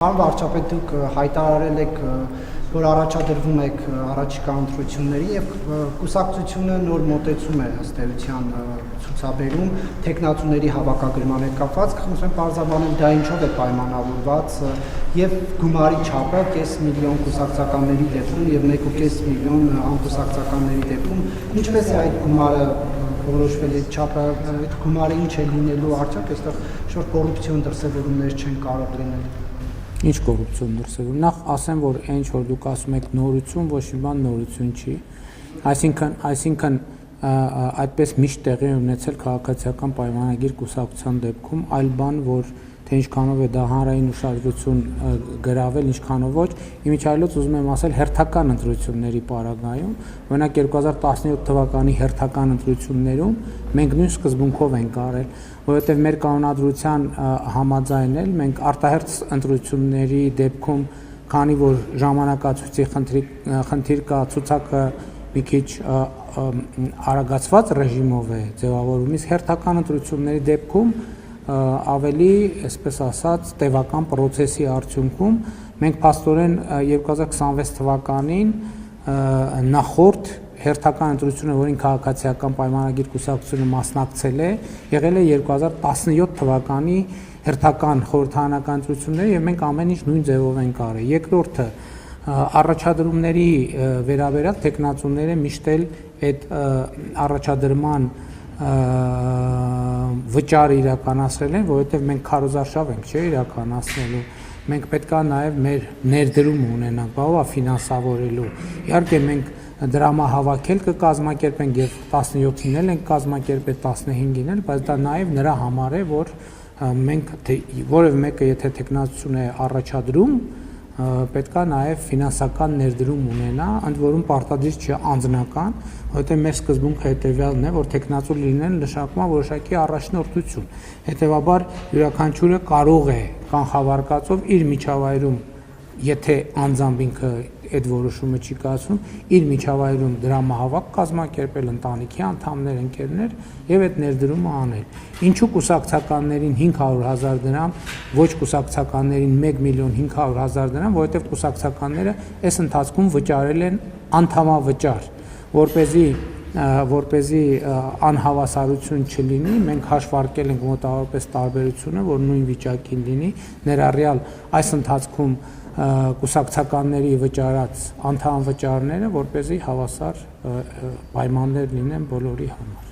Պարոն վարչապետ, դուք հայտարարել եք, որ առաջադրվում եք առաջիկա ընտրությունների եւ կուսակցությունը նոր մոտեցում է ըստ էության ցուցաբերում թեկնածուների հավաքագրման հետ կապված, խնդրեմ պարզաբանել դա ինչով է պայմանավորված եւ գումարի չափը 500,000 կուսակցականների դեպքում եւ 1.5 միլիոն անկուսակցականների դեպքում ինչպես է այդ գումարը որոշվել է չափը, այդ գումարը ինչ է լինելու, արդյոք այստեղ շուտ կոռուպցիոն դրսևորումներ չեն կարող լինել։ Ինչ կոռուպցիոն դրսևորում, նախ ասեմ, որ այն ինչ որ դուք ասում եք նորություն, ոչ մի բան նորություն չի, այսինքն այդպես միշտ տեղի ունեցել քաղաքացիական պայմանագիր կուսակցության դեպքում, այլ բան, որ թե ինչքանով է դա հանրային ուշադրություն գրավել, ինչքանով ոչ, իմիջիայլոց ուզում եմ ասել հերթական ընտրությունների պարագայում, օրինակ 2017 թվականի հերթական ընտրություններում մենք նույն սկզբունքով ենք արել, որովհետև մեր կանոնադրության համաձայն էլ մենք արտահերթ ընտրությունների դեպքում, քանի որ ժամանակացույցի խնդիր կա, ցուցակը մի քիչ արագացված ռեժիմով է ձևավորվում, իսկ հերթական ընտրությունների դեպքում ավելի, այսպես ասած, տևական պրոցեսի արդյունքում մենք փաստորեն 2026 թվականին նախորդ հերթական ընտրությունը, որին քաղաքացիական պայմանագիր կուսակցությունը մասնակցել է, եղել է 2017 թվականի հերթական խորհրդարանական ընտրությունները եւ մենք ամեն ինչ նույն ձևով ենք արել։ Երկրորդը առաջադրումների վերաբերյալ տեխնացուները միշտ էլ այդ առաջադրման վճարը իրականացրել են, որովհետև մենք քարոզարշավ ենք իրականացնելու, մենք պետք է նաև մեր ներդրում ունենանք, բավական ֆինանսավորելու։ Իհարկե մենք դրամահավաքել կկազմակերպենք եւ 17-ին էլ ենք կազմակերպել 15-ին էլ, բայց դա նաև նրա համար է, որ մենք որևէ մեկը եթե տեխնացություն է առաջադրում, պետք է նաև ֆինանսական ներդրում ունենա, ընդ որում պարտադիր չէ անձնական, որովհետև մեր սկզբունքը հետևյալն է, որ տեխնացու լինելը նշանակում է որոշակի առաջնորդություն։ Հետևաբար յուրաքանչյուրը կարող է կանխավարկածով իր միջավայրում, եթե անձամբ ինքը այդ որոշումը չի կայացնում, իր միջավայրում դրամահավաք կազմակերպել ընտանիքի անդամներ, ընկերներ եւ այդ ներդրումը անել։ Ինչու կուսակցականներին 500,000 դրամ, ոչ կուսակցականներին 1.5 միլիոն, որովհետեւ կուսակցականները այս ընթացքում վճարել են անդամավճար, որպեսզի անհավասարություն չլինի, մենք հաշվարկել ենք մոտավորապես տարբերությունը, որ նույն վիճակին լինի, ներառյալ այս ընթացքում կուսակցականների վճարած անդամ վճարները, որպեսզի հավասար պայմաններ լինեն բոլորի համար։